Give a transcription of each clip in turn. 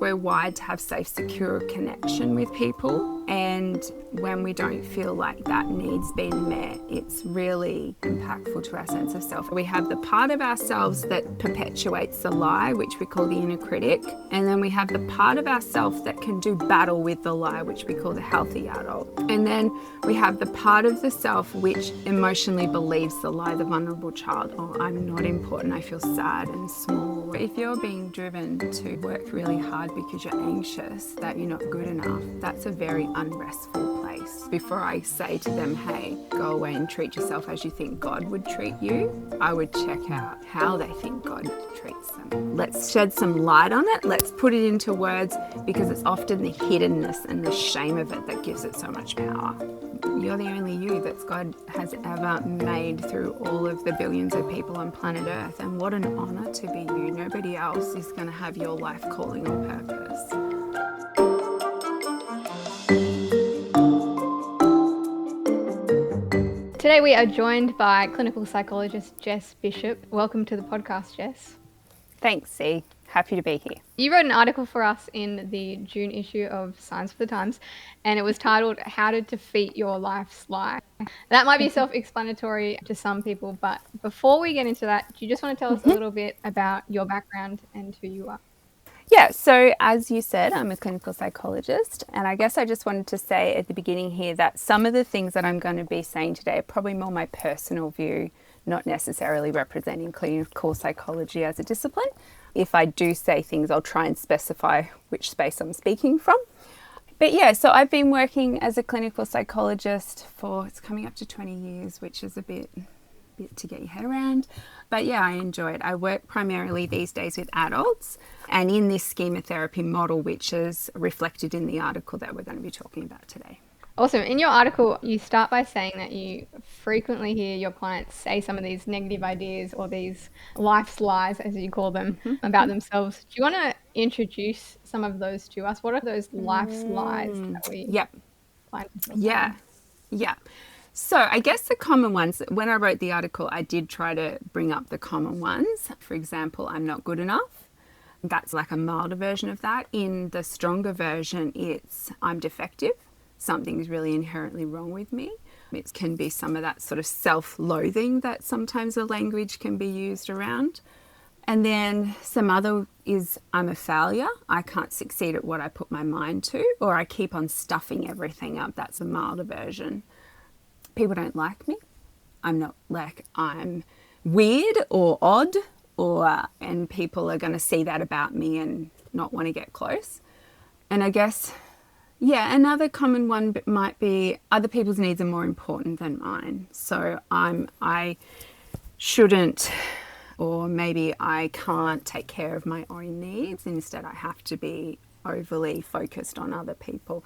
we're wired to have safe, secure connection with people. And when we don't feel like that needs being met, it's really impactful to our sense of self. We have the part of ourselves that perpetuates the lie, which we call the inner critic. And then we have the part of ourself that can do battle with the lie, which we call the healthy adult. And then we have the part of the self which emotionally believes the lie, the vulnerable child. Oh, I'm not important, I feel sad and small. If you're being driven to work really hard because you're anxious that you're not good enough, that's a very unrestful place. Before I say to them, hey, go away and treat yourself as you think God would treat you, I would check out how they think God treats them. Let's shed some light on it. Let's put it into words, because it's often the hiddenness and the shame of it that gives it so much power. You're the only you that God has ever made through all of the billions of people on planet Earth. And what an honor to be you. Nobody else is going to have your life calling or purpose. Today we are joined by clinical psychologist Jess Bishop. Welcome to the podcast, Jess. Thanks, C. Happy to be here. You wrote an article for us in the June issue of Science for the Times, and it was titled How to Defeat Your Life's Lie. That might be self-explanatory to some people, but before we get into that, do you just want to tell us a little bit about your background and who you are? Yeah, so as you said, I'm a clinical psychologist, and I guess I just wanted to say at the beginning here that some of the things that I'm going to be saying today are probably more my personal view, not necessarily representing clinical psychology as a discipline. If I do say things, I'll try and specify which space I'm speaking from. But yeah, so I've been working as a clinical psychologist for, it's coming up to 20 years, which is a bit to get your head around. But yeah, I enjoy it. I work primarily these days with adults and in this schema therapy model, which is reflected in the article that we're going to be talking about today. Awesome. In your article, you start by saying that you frequently hear your clients say some of these negative ideas or these life's lies, as you call them, about themselves. Do you want to introduce some of those to us? What are those life's lies that we find? Yeah. So I guess the common ones, when I wrote the article, I did try to bring up the common ones. For example, I'm not good enough. That's like a milder version of that. In the stronger version, it's I'm defective. Something's really inherently wrong with me. It can be some of that sort of self-loathing that sometimes the language can be used around. And then some other is I'm a failure. I can't succeed at what I put my mind to, or I keep on stuffing everything up. That's a milder version. People don't like me. I'm weird or odd, and people are going to see that about me and not want to get close. And I guess, another common one might be other people's needs are more important than mine. So I shouldn't, or maybe I can't take care of my own needs. Instead, I have to be overly focused on other people.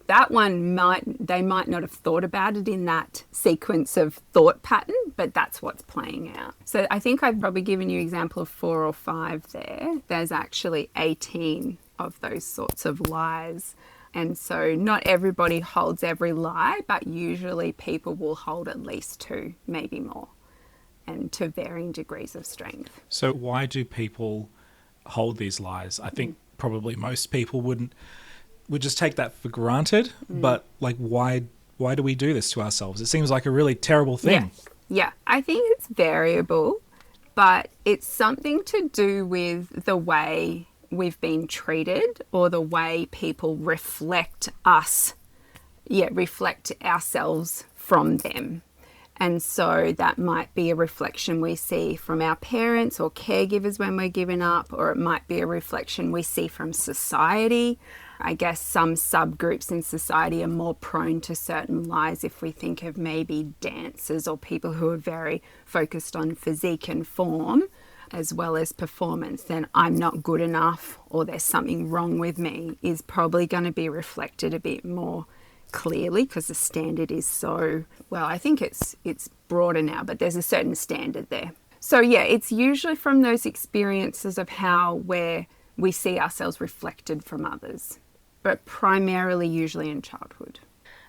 That one they might not have thought about it in that sequence of thought pattern, but that's what's playing out. So I think I've probably given you an example of 4 or 5 there. There's actually 18 of those sorts of lies. And so not everybody holds every lie, but usually people will hold at least 2, maybe more, and to varying degrees of strength. So why do people hold these lies? I think probably most people would just take that for granted, but like why do we do this to ourselves? It seems like a really terrible thing. Yeah, I think it's variable, but it's something to do with the way we've been treated or the way people reflect ourselves from them. And so that might be a reflection we see from our parents or caregivers when we're giving up, or it might be a reflection we see from society. I guess some subgroups in society are more prone to certain lies if we think of maybe dancers or people who are very focused on physique and form as well as performance. Then I'm not good enough or there's something wrong with me is probably going to be reflected a bit more clearly because the standard is so, well, I think it's broader now, but there's a certain standard there. So yeah, it's usually from those experiences of where we see ourselves reflected from others, but primarily usually in childhood.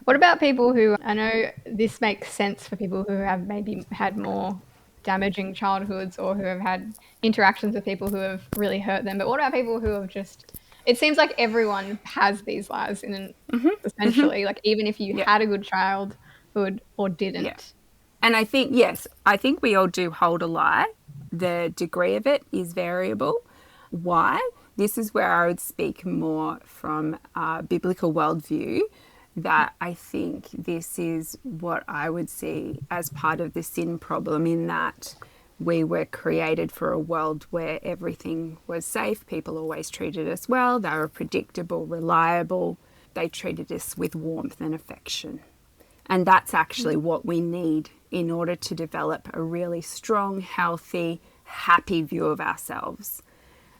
What about people who, I know this makes sense for people who have maybe had more damaging childhoods or who have had interactions with people who have really hurt them, but what about people who have just It seems like everyone has these lies essentially, like even if you Yeah. had a good childhood or didn't. Yeah. And I think, yes, I think we all do hold a lie. The degree of it is variable. Why? This is where I would speak more from a biblical worldview, that I think this is what I would see as part of the sin problem, in that we were created for a world where everything was safe. People always treated us well. They were predictable, reliable. They treated us with warmth and affection. And that's actually what we need in order to develop a really strong, healthy, happy view of ourselves.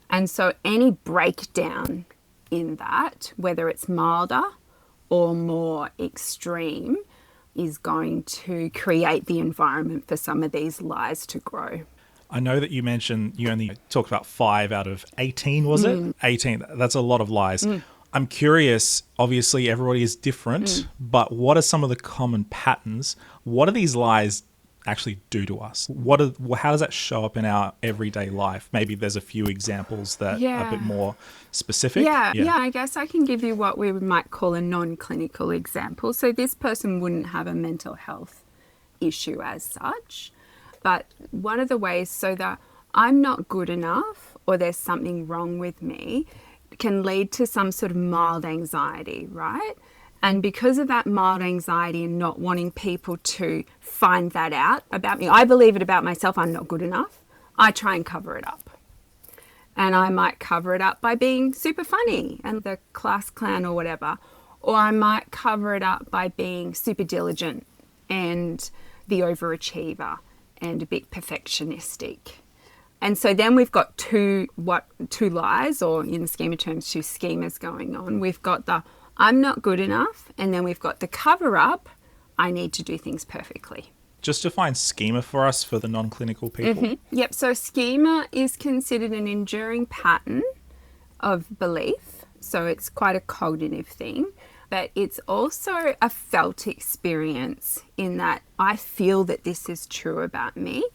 And so any breakdown in that, whether it's milder or more extreme, is going to create the environment for some of these lies to grow. I know that you mentioned you only talked about 5 out of 18, was it? 18. That's a lot of lies. I'm curious, obviously everybody is different, but what are some of the common patterns? What do these lies actually do to us? How does that show up in our everyday life? Maybe there's a few examples that are a bit more specific. Yeah, I guess I can give you what we might call a non-clinical example. So this person wouldn't have a mental health issue as such, but one of the ways, so that I'm not good enough or there's something wrong with me, can lead to some sort of mild anxiety, right? And because of that mild anxiety and not wanting people to find that out about me, I believe it about myself, I'm not good enough, I try and cover it up. And I might cover it up by being super funny and the class clown or whatever. Or I might cover it up by being super diligent and the overachiever and a bit perfectionistic. And so then we've got two lies, or in the scheme of terms, 2 schemas going on. We've got the I'm not good enough, and then we've got the cover up, I need to do things perfectly. Just define schema for us, for the non-clinical people. Yep, so schema is considered an enduring pattern of belief. So it's quite a cognitive thing, but it's also a felt experience, in that I feel that this is true about me,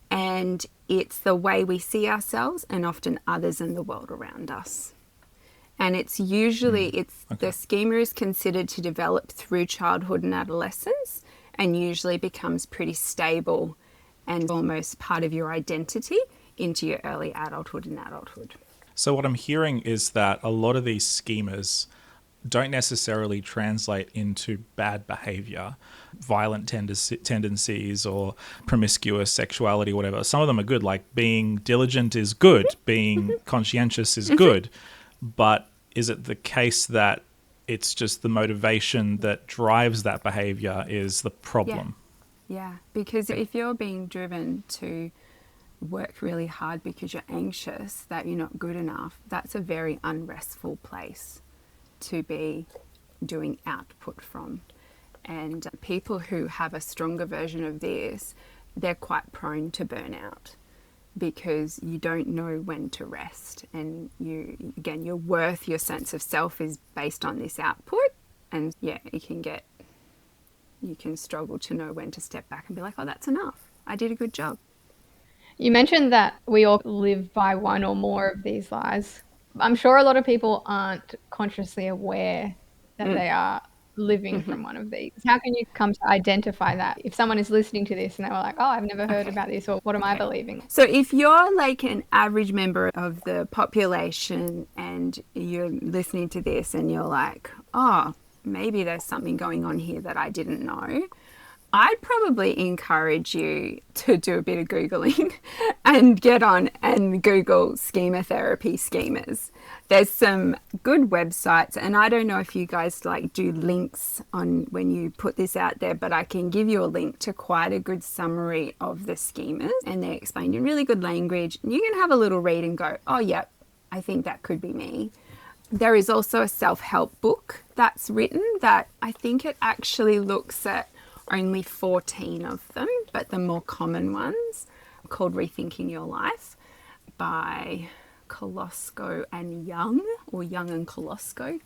and it's the way we see ourselves and often others in the world around us. And it's usually, the schema is considered to develop through childhood and adolescence, and usually becomes pretty stable and almost part of your identity into your early adulthood and adulthood. So what I'm hearing is that a lot of these schemas don't necessarily translate into bad behavior, violent tendencies or promiscuous sexuality, whatever. Some of them are good, like being diligent is good, being conscientious is good. But is it the case that it's just the motivation that drives that behavior is the problem? Yeah, because if you're being driven to work really hard because you're anxious that you're not good enough, that's a very unrestful place to be doing output from. And people who have a stronger version of this, they're quite prone to burnout, because you don't know when to rest. And your worth, your sense of self is based on this output. And yeah, you can struggle to know when to step back and be like, oh, that's enough. I did a good job. You mentioned that we all live by one or more of these lies. I'm sure a lot of people aren't consciously aware that they are living from one of these. How can you come to identify that? If someone is listening to this and they were like, oh, I've never heard about this, or what am I believing? So if you're like an average member of the population and you're listening to this and you're like, oh, maybe there's something going on here that I didn't know, I'd probably encourage you to do a bit of Googling and get on and Google schema therapy schemas. There's some good websites, and I don't know if you guys like do links on when you put this out there, but I can give you a link to quite a good summary of the schemas, and they're explained in really good language. You can have a little read and go, oh yeah, I think that could be me. There is also a self-help book that's written that I think it actually looks at only 14 of them, but the more common ones, called Rethinking Your Life by Kolosko and Young, or Young and Kolosko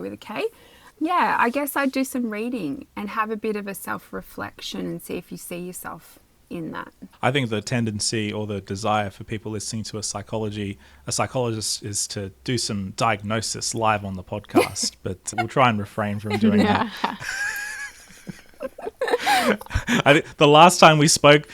with a K. Yeah, I guess I'd do some reading and have a bit of a self-reflection and see if you see yourself in that. I think the tendency or the desire for people listening to a psychologist is to do some diagnosis live on the podcast, but we'll try and refrain from doing that. I think the last time we spoke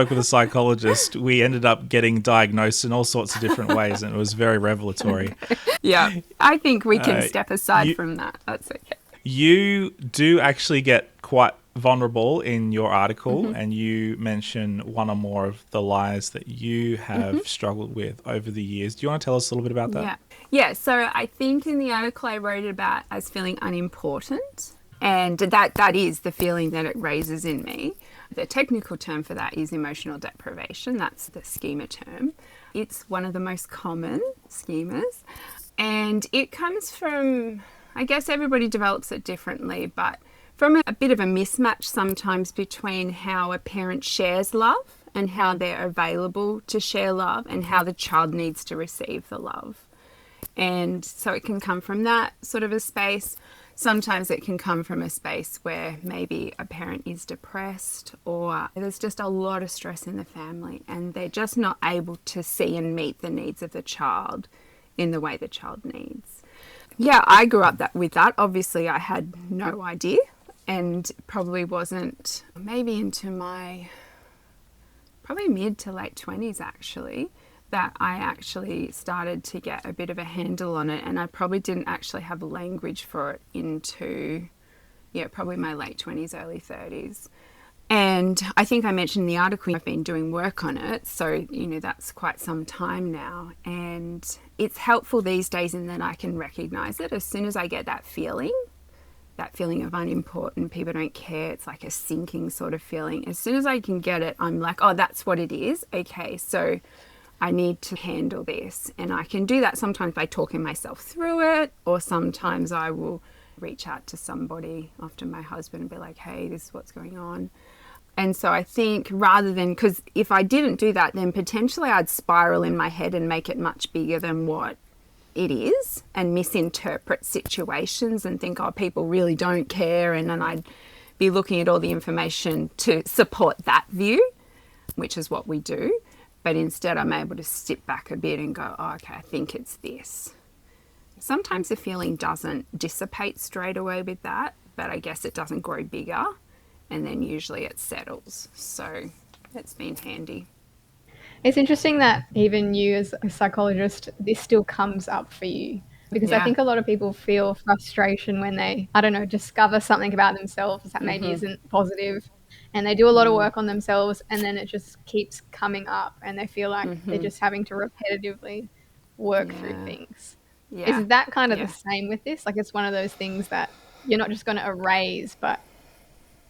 with a psychologist, we ended up getting diagnosed in all sorts of different ways, and it was very revelatory. Yeah, I think we can step aside from that. That's okay. You do actually get quite vulnerable in your article, and you mention one or more of the lies that you have struggled with over the years. Do you want to tell us a little bit about that? Yeah. So I think in the article I wrote about as feeling unimportant, and that is the feeling that it raises in me. The technical term for that is emotional deprivation. That's the schema term. It's one of the most common schemas, and it comes from, I guess everybody develops it differently, but from a bit of a mismatch sometimes between how a parent shares love and how they're available to share love and how the child needs to receive the love. And so it can come from that sort of a space. Sometimes it can come from a space where maybe a parent is depressed or there's just a lot of stress in the family and they're just not able to see and meet the needs of the child in the way the child needs. Yeah, I grew up with that. Obviously, I had no idea and probably wasn't, maybe into my probably mid to late 20s actually, that I actually started to get a bit of a handle on it, and I probably didn't actually have language for it into, probably my late 20s, early 30s. And I think I mentioned in the article I've been doing work on it, so that's quite some time now, and it's helpful these days in that I can recognize it as soon as I get that feeling of unimportant, people don't care, it's like a sinking sort of feeling. As soon as I can get it, I'm like, oh, that's what it is. Okay, so I need to handle this. And I can do that sometimes by talking myself through it, or sometimes I will reach out to somebody, often my husband, and be like, hey, this is what's going on. And so I think rather than, because if I didn't do that, then potentially I'd spiral in my head and make it much bigger than what it is and misinterpret situations and think, oh, people really don't care. And then I'd be looking at all the information to support that view, which is what we do. But instead I'm able to sit back a bit and go, oh, okay, I think it's this. Sometimes the feeling doesn't dissipate straight away with that, but I guess it doesn't grow bigger, and then usually it settles. So it's been handy. It's interesting that even you as a psychologist, this still comes up for you, because I think a lot of people feel frustration when they, discover something about themselves that maybe isn't positive, and they do a lot of work on themselves, and then it just keeps coming up and they feel like they're just having to repetitively work through things. Is that kind of the same with this? Like, it's one of those things that you're not just going to erase, but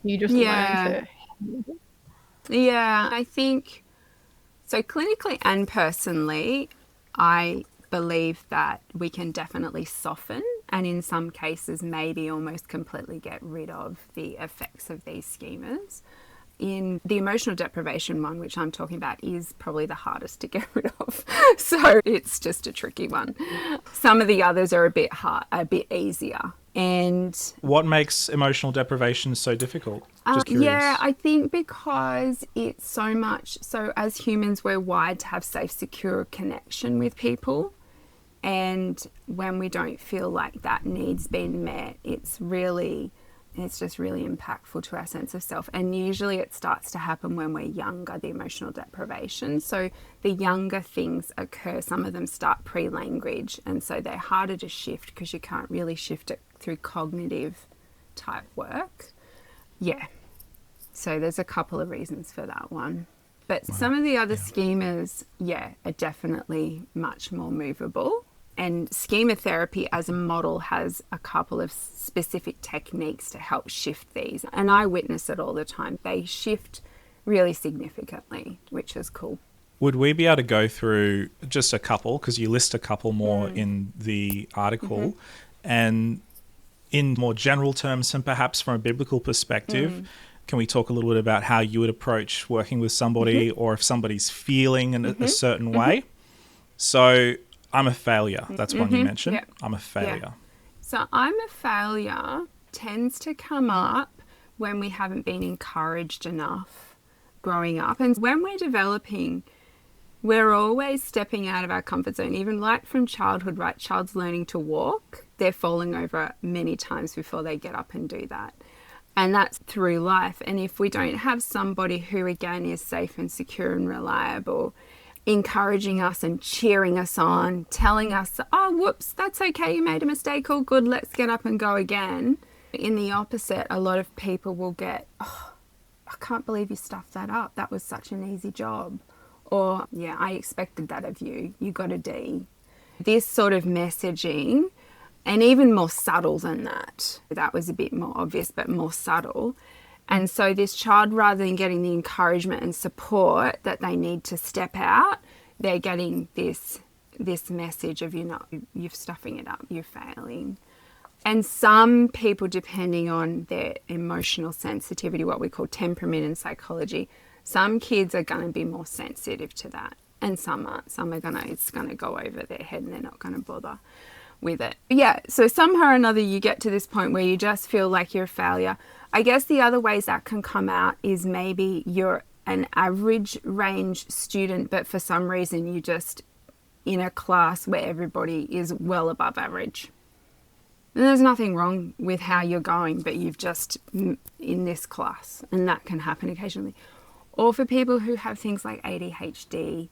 you just learn to. Yeah, I think so. Clinically and personally, I believe that we can definitely soften and in some cases maybe almost completely get rid of the effects of these schemas. In the emotional deprivation one, which I'm talking about, is probably the hardest to get rid of. So it's just a tricky one. Some of the others are a bit easier. And what makes emotional deprivation so difficult? Just curious. Yeah, I think because it's so much, so as humans, we're wired to have safe, secure connection with people. And when we don't feel like that need's been met, it's just really impactful to our sense of self. And usually it starts to happen when we're younger, the emotional deprivation. So the younger things occur, some of them start pre-language, and so they're harder to shift because you can't really shift it through cognitive type work. Yeah. So there's a couple of reasons for that one. But some of the other schemas, are definitely much more movable. And schema therapy as a model has a couple of specific techniques to help shift these. And I witness it all the time. They shift really significantly, which is cool. Would we be able to go through just a couple, because you list a couple more in the article, and in more general terms and perhaps from a biblical perspective, can we talk a little bit about how you would approach working with somebody or if somebody's feeling in a certain way? So I'm a failure. That's one you mentioned. Yep. I'm a failure. Yeah. So I'm a failure tends to come up when we haven't been encouraged enough growing up. And when we're developing, we're always stepping out of our comfort zone, even like from childhood, right? Child's learning to walk. They're falling over many times before they get up and do that. And that's through life. And if we don't have somebody who, again, is safe and secure and reliable, encouraging us and cheering us on, telling us, oh, whoops, that's okay, you made a mistake, all good, let's get up and go again. In the opposite, a lot of people will get, oh, I can't believe you stuffed that up. That was such an easy job. Or, yeah, I expected that of you. You got a D. This sort of messaging, and even more subtle than that. That was a bit more obvious, but more subtle. And so this child, rather than getting the encouragement and support that they need to step out, they're getting this message of you're stuffing it up, you're failing. And some people, depending on their emotional sensitivity, what we call temperament in psychology, some kids are going to be more sensitive to that, and some aren't. Some are it's going to go over their head and they're not going to bother with it. Yeah, so somehow or another you get to this point where you just feel like you're a failure. I guess the other ways that can come out is maybe you're an average range student, but for some reason you're just in a class where everybody is well above average. And there's nothing wrong with how you're going, but you've just in this class, and that can happen occasionally. Or for people who have things like ADHD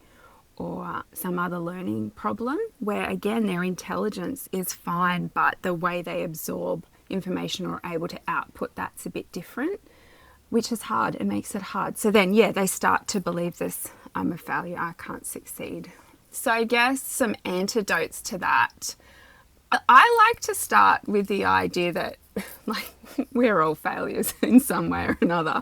or some other learning problem, where again their intelligence is fine, but the way they absorb information or are able to output that's a bit different, which is hard. It makes it hard. So then, yeah, they start to believe this, I'm a failure, I can't succeed. So I guess some antidotes to that. I like to start with the idea that like we're all failures in some way or another,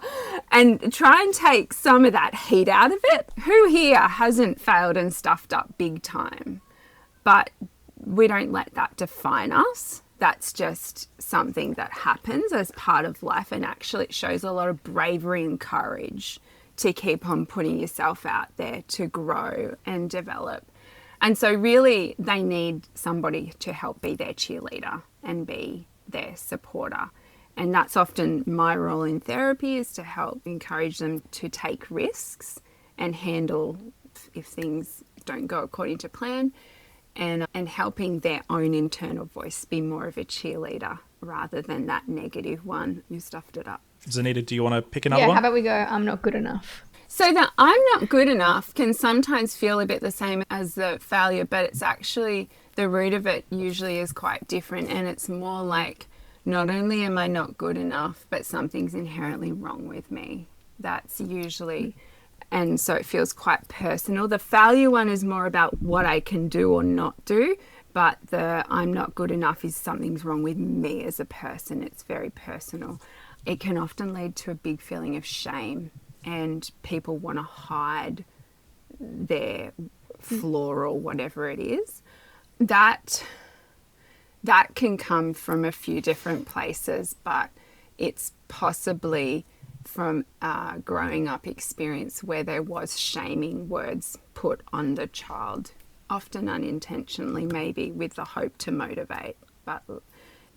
and try and take some of that heat out of it. Who here hasn't failed and stuffed up big time? But we don't let that define us. That's just something that happens as part of life, and actually it shows a lot of bravery and courage to keep on putting yourself out there to grow and develop. And so really they need somebody to help be their cheerleader and be their supporter. And that's often my role in therapy, is to help encourage them to take risks and handle if things don't go according to plan, and helping their own internal voice be more of a cheerleader rather than that negative one, you stuffed it up. Zanita, do you want to pick another one? Yeah, how about we go, I'm not good enough? So the I'm not good enough can sometimes feel a bit the same as the failure, but it's actually, the root of it usually is quite different, and it's more like, not only am I not good enough, but something's inherently wrong with me. That's usually, and so it feels quite personal. The failure one is more about what I can do or not do, but the I'm not good enough is something's wrong with me as a person. It's very personal. It can often lead to a big feeling of shame, and people want to hide their flaw or whatever it is. That can come from a few different places, but it's possibly from a growing up experience where there was shaming words put on the child, often unintentionally, maybe with the hope to motivate. But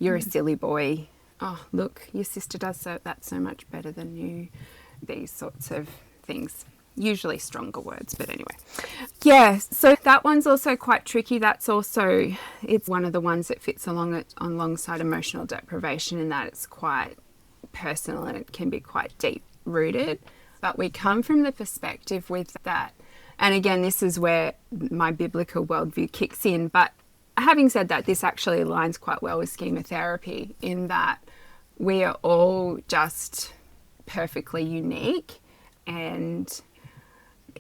you're a silly boy. Oh, look, your sister does that so much better than you. These sorts of things. Usually stronger words, but anyway. Yeah, so that one's also quite tricky. It's one of the ones that fits alongside emotional deprivation, in that it's quite personal and it can be quite deep rooted. But we come from the perspective with that. And again, this is where my biblical worldview kicks in. But having said that, this actually aligns quite well with schema therapy, in that we are all just perfectly unique, and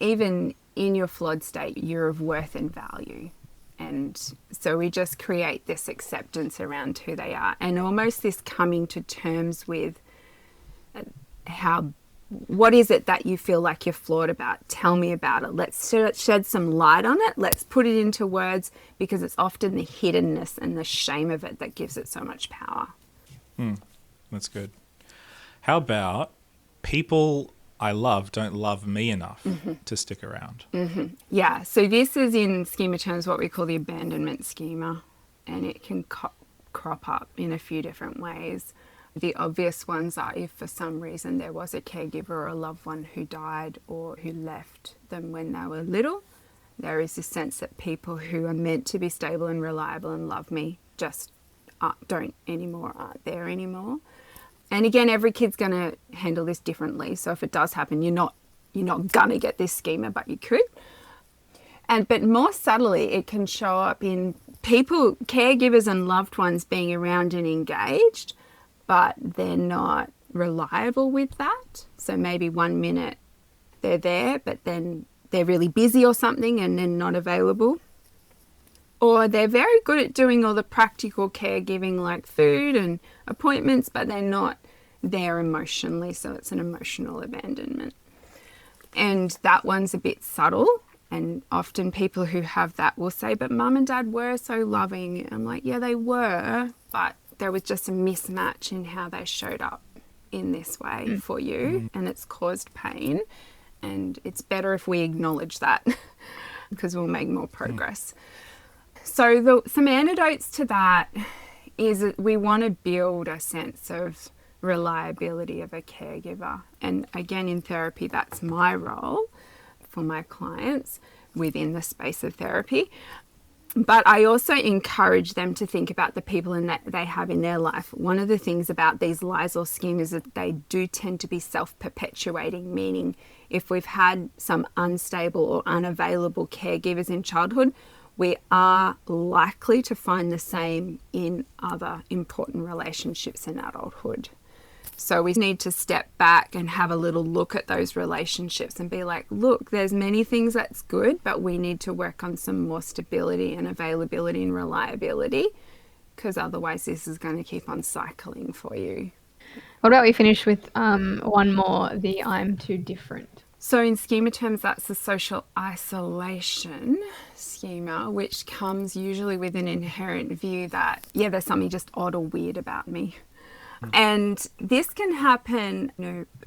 even in your flawed state, you're of worth and value. And so we just create this acceptance around who they are, and almost this coming to terms with what is it that you feel like you're flawed about? Tell me about it. Let's shed some light on it. Let's put it into words, because it's often the hiddenness and the shame of it that gives it so much power. That's good. How about people I love don't love me enough to stick around? Yeah, so this is in schema terms what we call the abandonment schema, and it can crop up in a few different ways. The obvious ones are if for some reason there was a caregiver or a loved one who died or who left them when they were little. There is this sense that people who are meant to be stable and reliable and love me just aren't there anymore. And again, every kid's going to handle this differently. So if it does happen, you're not going to get this schema, but you could. But more subtly, it can show up in people, caregivers and loved ones being around and engaged, but they're not reliable with that. So maybe 1 minute they're there, but then they're really busy or something and then not available. Or they're very good at doing all the practical caregiving like food and appointments, but they're not there emotionally, so it's an emotional abandonment. And that one's a bit subtle, and often people who have that will say, but mum and dad were so loving. I'm like, yeah, they were, but there was just a mismatch in how they showed up in this way for you, and it's caused pain. And it's better if we acknowledge that because we'll make more progress. So some antidotes to that is that we want to build a sense of reliability of a caregiver. And again, in therapy, that's my role for my clients within the space of therapy. But I also encourage them to think about the people that they have in their life. One of the things about these lies or schemes is that they do tend to be self-perpetuating, meaning if we've had some unstable or unavailable caregivers in childhood, we are likely to find the same in other important relationships in adulthood. So we need to step back and have a little look at those relationships and be like, look, there's many things that's good, but we need to work on some more stability and availability and reliability, because otherwise this is going to keep on cycling for you. What about we finish with one more, the I'm too different? So in schema terms, that's the social isolation schema, which comes usually with an inherent view that, yeah, there's something just odd or weird about me. And this can happen,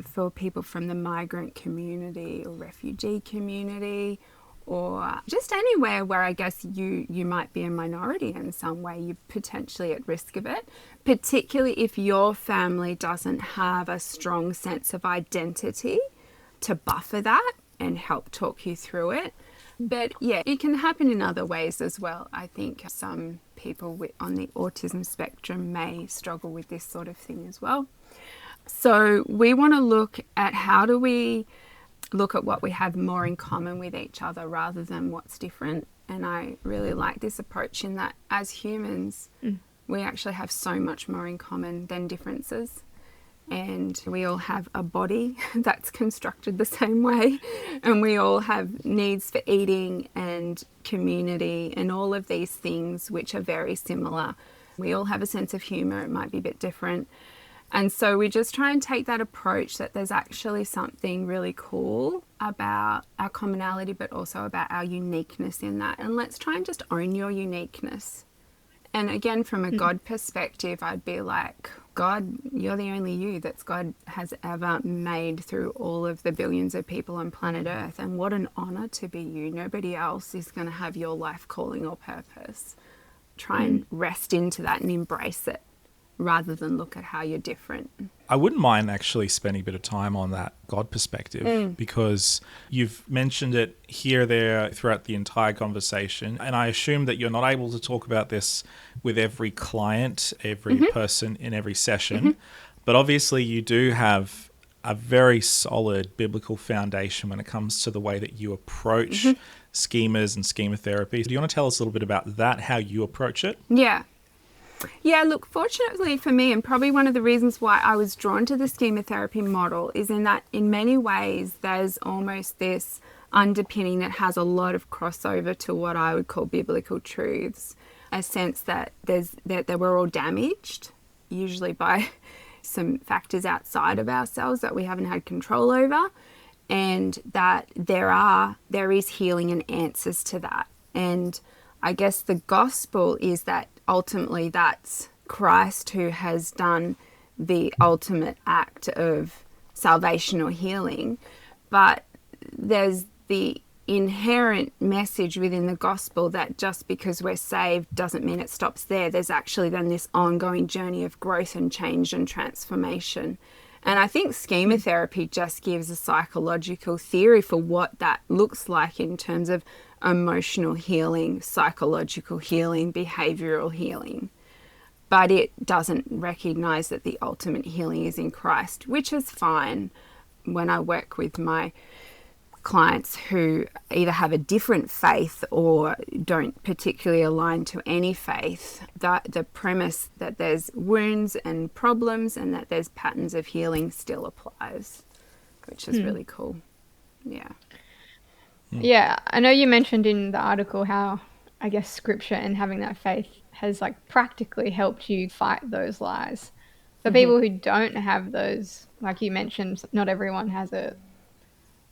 for people from the migrant community or refugee community, or just anywhere where I guess you might be a minority in some way. You're potentially at risk of it, particularly if your family doesn't have a strong sense of identity to buffer that and help talk you through it. But yeah, it can happen in other ways as well. I think some people on the autism spectrum may struggle with this sort of thing as well. So we want to look at how do we look at what we have more in common with each other rather than what's different. And I really like this approach in that as humans, we actually have so much more in common than differences. And we all have a body that's constructed the same way, and we all have needs for eating and community and all of these things which are very similar. We all have a sense of humour, it might be a bit different. And so we just try and take that approach that there's actually something really cool about our commonality, but also about our uniqueness in that. And let's try and just own your uniqueness. And again, from a God perspective, I'd be like, God, you're the only you that God has ever made through all of the billions of people on planet Earth. And what an honour to be you. Nobody else is going to have your life calling or purpose. Try and rest into that and embrace it rather than look at how you're different. I wouldn't mind actually spending a bit of time on that God perspective because you've mentioned it here, there, throughout the entire conversation. And I assume that you're not able to talk about this with every client, every person in every session. But obviously you do have a very solid biblical foundation when it comes to the way that you approach schemas and schema therapy. Do you want to tell us a little bit about that, how you approach it? Yeah, look, fortunately for me, and probably one of the reasons why I was drawn to the schema therapy model is in that in many ways there's almost this underpinning that has a lot of crossover to what I would call biblical truths. A sense that that we're all damaged, usually by some factors outside of ourselves that we haven't had control over, and that there is healing and answers to that. And I guess the gospel is that ultimately that's Christ who has done the ultimate act of salvation or healing, but there's the inherent message within the gospel that just because we're saved doesn't mean it stops there. There's actually then this ongoing journey of growth and change and transformation. And I think schema therapy just gives a psychological theory for what that looks like in terms of emotional healing, psychological healing, behavioral healing. But it doesn't recognize that the ultimate healing is in Christ, which is fine. When I work with my clients who either have a different faith or don't particularly align to any faith, that the premise that there's wounds and problems and that there's patterns of healing still applies, which is really cool. Yeah. Yeah, I know you mentioned in the article how, I guess, scripture and having that faith has like practically helped you fight those lies. For people who don't have those, like you mentioned, not everyone has a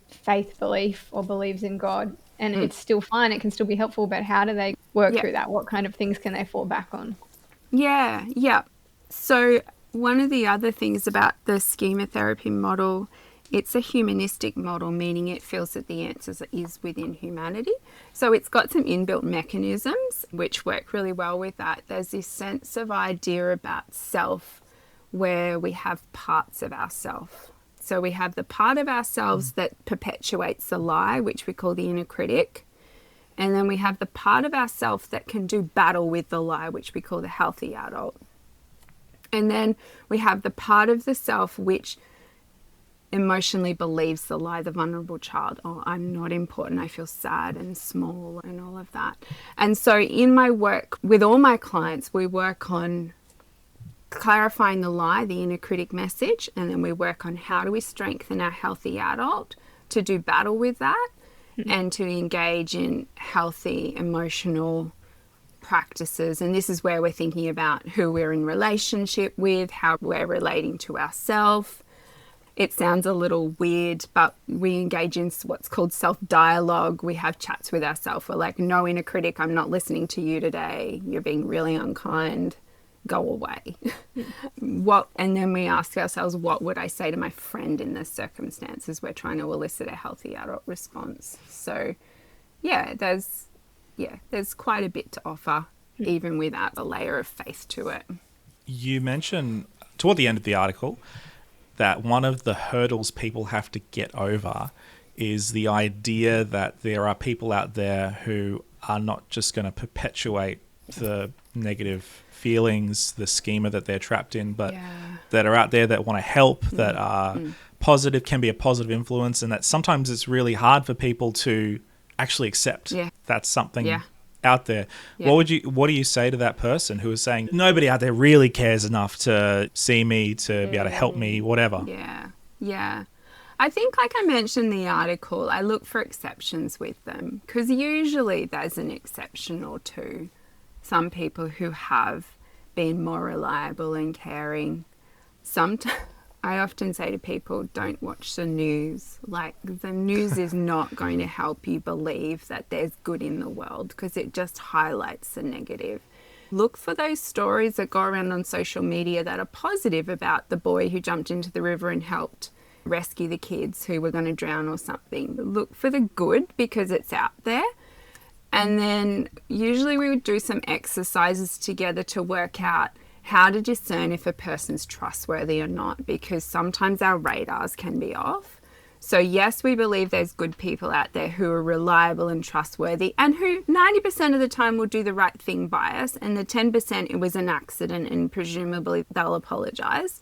faith belief or believes in God, and it's still fine, it can still be helpful, but how do they work through that? What kind of things can they fall back on? Yeah. So one of the other things about the schema therapy model, it's a humanistic model, meaning it feels that the answer is within humanity. So it's got some inbuilt mechanisms which work really well with that. There's this sense of idea about self where we have parts of ourself. So we have the part of ourselves that perpetuates the lie, which we call the inner critic. And then we have the part of ourself that can do battle with the lie, which we call the healthy adult. And then we have the part of the self which emotionally believes the lie, the vulnerable child. Oh, I'm not important. I feel sad and small and all of that. And so in my work with all my clients, we work on clarifying the lie, the inner critic message, and then we work on how do we strengthen our healthy adult to do battle with that and to engage in healthy emotional practices. And this is where we're thinking about who we're in relationship with, how we're relating to ourselves. It sounds a little weird, but we engage in what's called self-dialogue. We have chats with ourselves. We're like, no, inner critic, I'm not listening to you today. You're being really unkind. Go away. And then we ask ourselves, what would I say to my friend in this circumstances? We're trying to elicit a healthy adult response. So there's quite a bit to offer, even without a layer of faith to it. You mentioned toward the end of the article that one of the hurdles people have to get over is the idea that there are people out there who are not just going to perpetuate the negative feelings, the schema that they're trapped in, but that are out there that want to help, that are positive, can be a positive influence, and that sometimes it's really hard for people to actually accept that's something out there. What do you say to that person who is saying nobody out there really cares enough to see me, to be able to help me, whatever? I think, like I mentioned in the article, I look for exceptions with them, because usually there's an exception or two. Some people who have been more reliable and caring. I often say to people, don't watch the news. Like, the news is not going to help you believe that there's good in the world, because it just highlights the negative. Look for those stories that go around on social media that are positive about the boy who jumped into the river and helped rescue the kids who were going to drown or something. Look for the good, because it's out there. And then usually we would do some exercises together to work out how to discern if a person's trustworthy or not, because sometimes our radars can be off. So yes, we believe there's good people out there who are reliable and trustworthy and who 90% of the time will do the right thing by us, and the 10% it was an accident and presumably they'll apologise.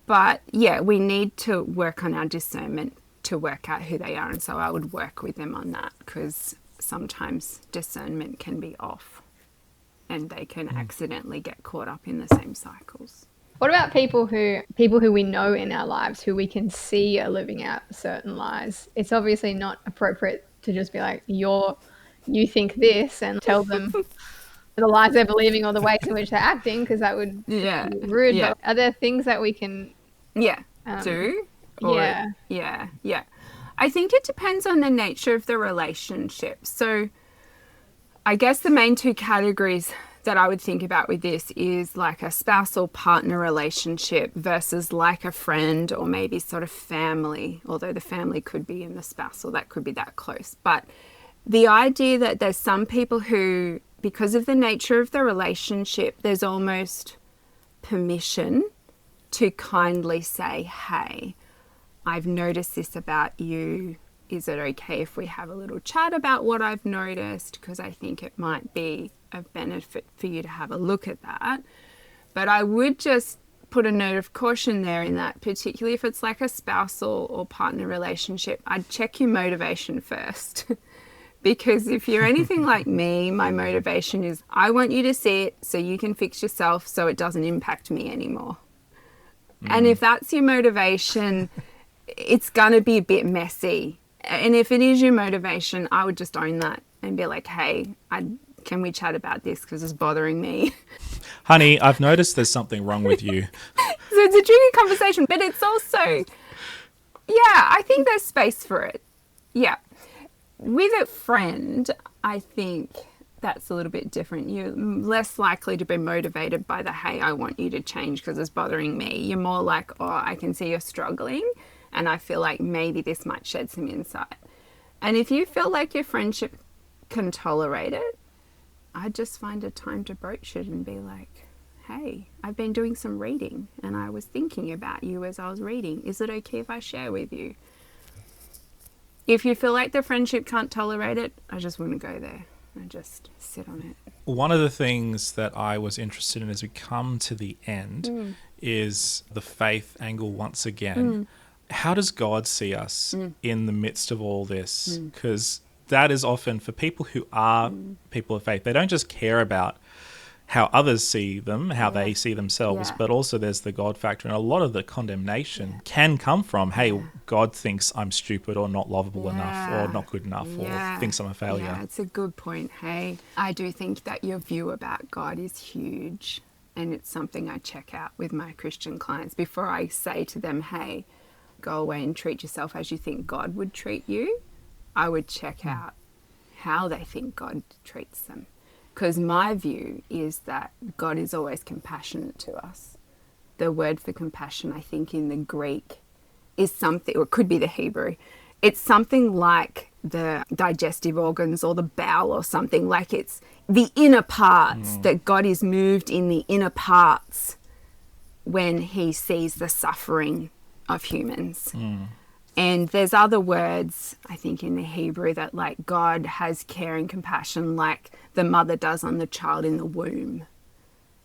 But we need to work on our discernment to work out who they are, and so I would work with them on that, because sometimes discernment can be off and they can accidentally get caught up in the same cycles. What about people who we know in our lives who we can see are living out certain lies? It's obviously not appropriate to just be like, you think this, and tell them the lies they're believing or the ways in which they're acting, because that would be rude. But are there things that we can do? I think it depends on the nature of the relationship. So I guess the main two categories that I would think about with this is like a spousal partner relationship versus like a friend or maybe sort of family, although the family could be in the spousal, that could be that close. But the idea that there's some people who, because of the nature of the relationship, there's almost permission to kindly say, hey, I've noticed this about you. Is it okay if we have a little chat about what I've noticed? Because I think it might be of benefit for you to have a look at that. But I would just put a note of caution there in that, particularly if it's like a spousal or partner relationship, I'd check your motivation first. Because if you're anything like me, my motivation is I want you to see it so you can fix yourself so it doesn't impact me anymore. And if that's your motivation, it's going to be a bit messy. And if it is your motivation, I would just own that and be like, hey, can we chat about this because it's bothering me? Honey, I've noticed there's something wrong with you. So it's a tricky conversation, but it's also, I think there's space for it. Yeah. With a friend, I think that's a little bit different. You're less likely to be motivated by the, hey, I want you to change because it's bothering me. You're more like, oh, I can see you're struggling and I feel like maybe this might shed some insight. And if you feel like your friendship can tolerate it, I'd just find a time to broach it and be like, hey, I've been doing some reading and I was thinking about you as I was reading. Is it okay if I share with you? If you feel like the friendship can't tolerate it, I just wouldn't go there and just sit on it. One of the things that I was interested in as we come to the end is the faith angle once again. How does God see us in the midst of all this? Because that is often for people who are people of faith. They don't just care about how others see them, how they see themselves, but also there's the God factor. And a lot of the condemnation can come from, hey, God thinks I'm stupid or not lovable enough or not good enough or thinks I'm a failure. Yeah, it's a good point. Hey, I do think that your view about God is huge. And it's something I check out with my Christian clients before I say to them, hey, go away and treat yourself as you think God would treat you. I would check out how they think God treats them. Because my view is that God is always compassionate to us. The word for compassion, I think, in the Greek is something, or it could be the Hebrew. It's something like the digestive organs or the bowel or something. Like it's the inner parts, that God is moved in the inner parts when he sees the suffering of humans. And there's other words, I think, in the Hebrew that like God has care and compassion like the mother does on the child in the womb.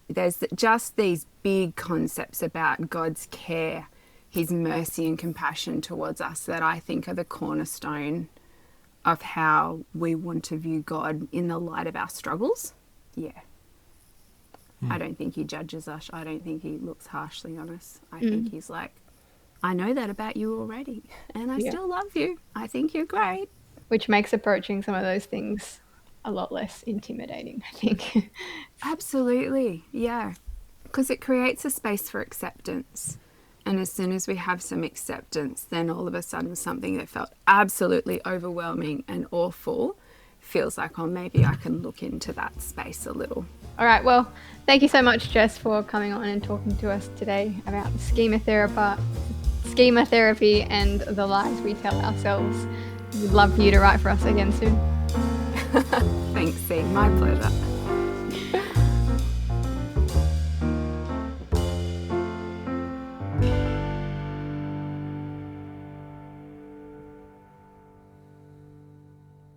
There's just these big concepts about God's care, his mercy and compassion towards us that I think are the cornerstone of how we want to view God in the light of our struggles. I don't think he judges us. I don't think he looks harshly on us. I think he's like, I know that about you already, and I still love you. I think you're great. Which makes approaching some of those things a lot less intimidating, I think. Absolutely, yeah. Because it creates a space for acceptance. And as soon as we have some acceptance, then all of a sudden something that felt absolutely overwhelming and awful feels like, oh, maybe I can look into that space a little. All right, well, thank you so much, Jess, for coming on and talking to us today about schema therapy and the lies we tell ourselves. We'd love for you to write for us again soon. Thanks, C. My pleasure.